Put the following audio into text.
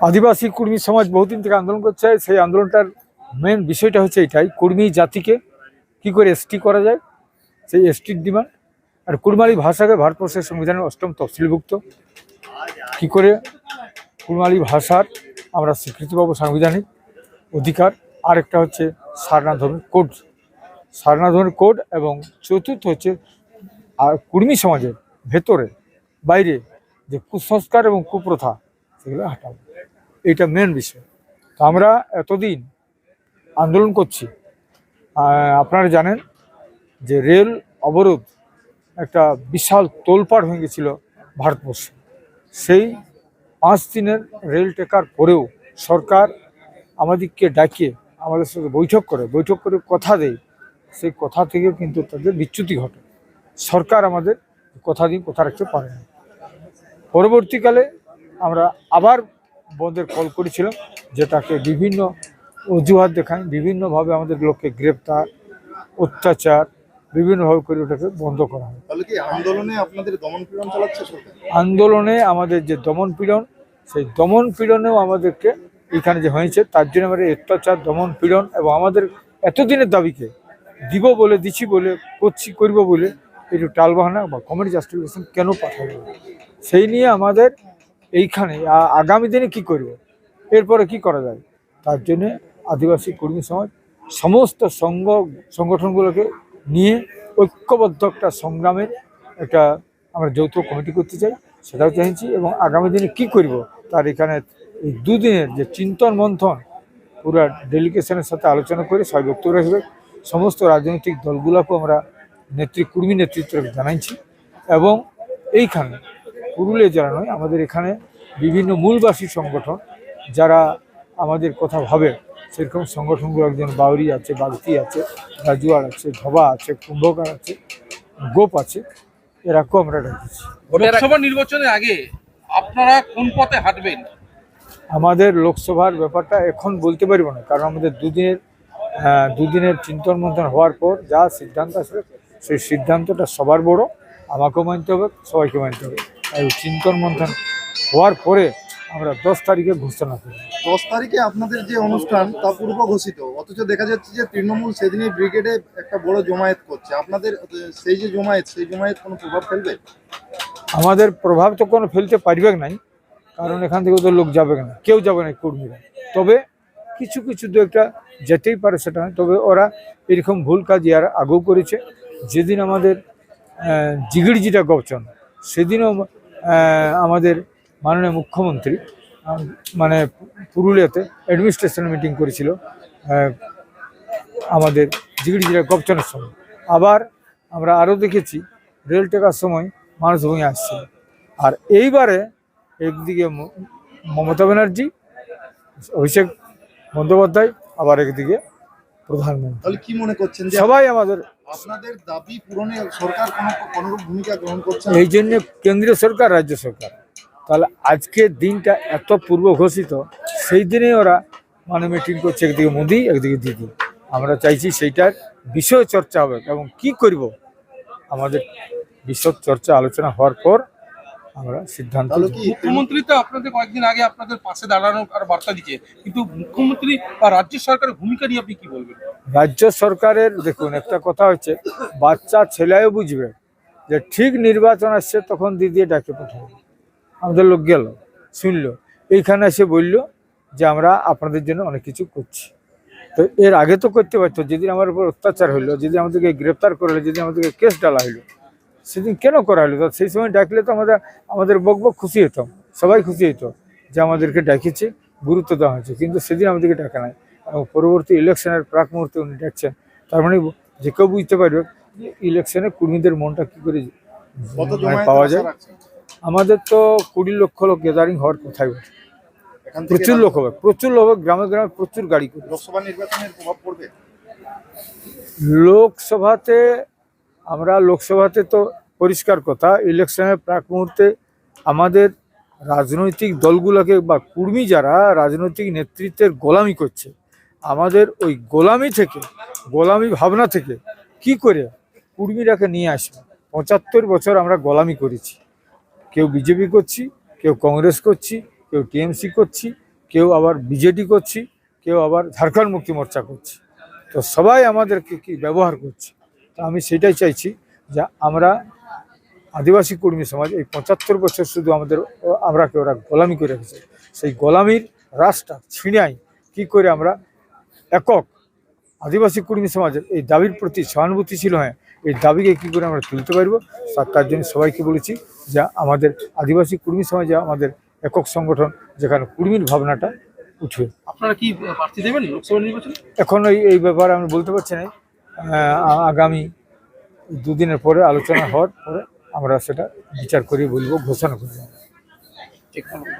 আদিবাসী কুর্মী সমাজ বহুদিন থেকে আন্দোলন করছে। সেই আন্দোলনটার মেন বিষয়টা হচ্ছে এটাই, কুর্মী জাতিকে কি করে এসটি করা যায়, সেই এসটির ডিমান্ড। আর কুড়মালি ভাষাকে ভারতবর্ষের সংবিধানের 8ম তফসিলভুক্ত, কি করে কুড়মালি ভাষার আমরা স্বীকৃতি পাবো সাংবিধানিক অধিকার। আরেকটা হচ্ছে সারনা ধর্মের কোড, সারনা ধর্মের কোড। এবং চতুর্থ হচ্ছে আর কুর্মী সমাজের ভেতরে বাইরে যে কুসংস্কার এবং কুপ্রথা সেগুলো হাঁটাবো, এইটা মেন বিষয়। তো আমরা এতদিন আন্দোলন করছি। আপনারা জানেন যে রেল অবরোধ একটা বিশাল তোলপাড় হয়ে গেছিল ভারতবর্ষে। সেই 5 দিনের রেল টেকার পরেও সরকার আমাদেরকে ডাকিয়ে আমাদের সাথে বৈঠক করে কথা দেয়। সেই কথা থেকে কিন্তু তাদের বিচ্যুতি ঘটে, সরকার আমাদের কথা দিয়ে কথা রাখতে পারে না। পরবর্তীকালে আমরা আবার বন্ধের কল করেছিলাম, যেটাকে বিভিন্ন অজুহাত দেখায়, বিভিন্নভাবে আমাদের লোককে গ্রেপ্তার, অত্যাচার বিভিন্নভাবে করে ওটাকে বন্ধ করা হয়। তাহলে কি আন্দোলনে আপনাদের দমনপীড়ন চালাচ্ছে সরকার? আন্দোলনে আমাদের যে দমনপীড়ন, সেই দমনপীড়নেও আমাদেরকে এখানে যে হয়েছে তার জন্য আমাদের অত্যাচার, দমনপীড়ন এবং আমাদের এতদিনের দাবিকে দিব বলে, দিচ্ছি বলে, করব বলে একটু টালবাহানা বা কমিটি জাস্টিফিকেশন কেন পাঠাবো, সেই নিয়ে আমাদের এইখানে আগামী দিনে কি করব, এরপরে কি করা যায়, তার জন্যে আদিবাসী কর্মী সমাজ সমস্ত সংগঠনগুলোকে নিয়ে ঐক্যবদ্ধ একটা সংগ্রামের একটা আমরা যৌথ কমিটি করতে চাই, সেটাও চাইছি। এবং আগামী দিনে কি করব তার এখানে এই 2 দিনের যে চিন্তন মন্থন, পুরো ডেলিগেশনের সাথে আলোচনা করে সবাই বক্তব্য রাখবে। সমস্ত রাজনৈতিক দলগুলোকেও আমরা কর্মী নেতৃত্বকে জানাইছি। এবং এইখানে পুরুলিয়া জেলা নয়, আমাদের এখানে বিভিন্ন মূলবাসী সংগঠন যারা আমাদের কথা ভাবে, সেরকম সংগঠনগুলো একজন বাউরি আছে, বাগতি আছে, রাজুয়ার আছে, ধবা আছে, কুম্ভকার আছে, গোপ আছে, এরাকেও আমরা রেখেছি। লোকসভা নির্বাচনের আগে আপনারা কোন পথে হাঁটবেন? আমাদের লোকসভার ব্যাপারটা এখন বলতে পারবো না, কারণ আমাদের দুদিনের চিন্তন মন্থন হওয়ার পর যা সিদ্ধান্ত আসবে, সেই সিদ্ধান্তটা সবার বড়, আমাকেও মানতে হবে, সবাইকে মানতে হবে। এই চিন্তন মন্থন হওয়ার পরে আমরা 10 তারিখে ঘোষণা করব। 10 তারিখে আপনাদের যে অনুষ্ঠান তা পূর্ব ঘোষিত, অথচ দেখা যাচ্ছে যে তৃণমূল সেদিনই ব্রিগেডে একটা বড় জমায়েত করছে। আপনাদের সেই জমায়েত কোনো প্রভাব ফেলবে? আমাদের প্রভাব তো কোনো ফেলতে পারবে নাই, কারণ এখান থেকে তো লোক যাবে না, কেউ যাবে না কর্মীরা। তবে কিছু কিছু দু একটা যেতেই পারে, সেটা নয়। তবে ওরা এরকম ভুল কাজ আর আগেও করেছে। যেদিন আমাদের জিগিরজিটা গবচন, সেদিনও আমাদের মাননীয় মুখ্যমন্ত্রী মানে পুরুলিয়াতে অ্যাডমিনিস্ট্রেশন মিটিং করেছিল আমাদের জিগিরজিটা গবচনের সময়। আবার আমরা আরও দেখেছি রেল টেকার সময় মানুষ ভূমি আসছে। আর এইবারে একদিকে মমতা ব্যানার্জি, অভিষেক বন্দ্যোপাধ্যায়, আবার একদিকে প্রধানমন্ত্রী। তাহলে কি মনে করছেন যে সবাই আমাদের আপনাদের দাবি পূরণে সরকার কোন ভূমিকা গ্রহণ করছে? এই জন্য কেন্দ্রীয় সরকার, রাজ্য সরকার, তাহলে আজকের দিনটা এত পূর্ব ঘোষিত, সেই দিনে ওরা মানে মিটিং করছে, একদিকে মোদি, একদিকে দিদি। আমরা চাইছি সেইটার বিষয় চর্চা হবে এবং কি করব আমাদের বিশদ চর্চা আলোচনা হওয়ার পর আমরা সিদ্ধান্ত। মুখ্যমন্ত্রী তো আপনাদের কয়েকদিন আগে আপনাদের পাশে দাঁড়ানোর আর বার্তা দিচ্ছে, কিন্তু মুখ্যমন্ত্রী বা রাজ্য সরকারের ভূমিকা নিয়ে আপনি কি বলবেন? রাজ্য সরকারের দেখুন, একটা কথা হচ্ছে, বাচ্চা ছেলেও বুঝবে যে ঠিক নির্বাচন আসছে, তখন দিদি ডাকে পাঠাবে। আমাদের লোক গেল, শুনলো, এইখানে এসে বললো যে আমরা আপনাদের জন্য অনেক কিছু করছি। তো এর আগে তো করতে পারতো, যেদিন আমার উপর অত্যাচার হইলো, যেদিন আমাদেরকে গ্রেপ্তার করলো, যেদিন আমাদেরকে কেস ডালা হইলো, সেদিন কেন করা হলো? তো সেই সময় ডাকলে তো আমাদের বক খুশি হতাম, সবাই খুশি হতো যে আমাদেরকে ডাকিছে, গুরুত্ব দেওয়া হয়েছে। কিন্তু সেদিন আমাদেরকে ডাকা নাই, এবং পরবর্তী ইলেকশনের প্রাক মুহূর্তে উনি ডাকছেন। তার মানে যে কেউ বুঝতে পারবে যে ইলেকশনে কর্মীদের মনটা কী করে পাওয়া যায়। আমাদের তো 20 লক্ষ লোক গ্যাদারিং হওয়ার কথাই বলছে, প্রচুর লোক হবে, গ্রামে গ্রামে প্রচুর গাড়ি করবে। লোকসভা নির্বাচনের প্রভাব পড়বে? লোকসভাতে তো পরিষ্কার কথা, ইলেকশনের প্রাক মুহূর্তে আমাদের রাজনৈতিক দলগুলোকে বা কর্মী যারা রাজনৈতিক নেতৃত্বের গোলামি করছে, আমাদের ওই গোলামি ভাবনা থেকে কি করে কর্মীরাকে নিয়ে আসবে। 75 বছর আমরা গোলামি করেছি, কেউ বিজেপি করছি, কেউ কংগ্রেস করছি, কেউ টিএমসি করছি, কেউ আবার বিজেডি করছি, কেউ আবার ঝাড়খণ্ড মুক্তি মোর্চা করছি। তো সবাই আমাদেরকে কি ব্যবহার করছে। তো আমি সেটাই চাইছি যে আমরা আদিবাসী কর্মী সমাজ এই ৭৫ বছর শুধু আমরাকে ওরা গোলামি করে রেখেছে, সেই গোলামির রাস্তা ছিঁড়াই কি করে আমরা একক আদিবাসী কর্মী সমাজের এই দাবির প্রতি সহানুভূতিশীল হয়ে এই দাবিকে কী করে আমরা তুলতে পারবো, তার জন্য সবাইকে বলেছি যে আমাদের আদিবাসী কর্মী সমাজে আমাদের একক সংগঠন যেখানে কর্মীর ভাবনাটা উঠবে। আপনারা কি প্রার্থী দেবেন লোকসভা নির্বাচনে? এখন এই ব্যাপারে আমি বলতে পারছি না। আগামী 2 দিনের পরে আলোচনা হওয়ার পরে আমরা সেটা বিচার করে বলবো, ঘোষণা করবো। ঠিক আছে।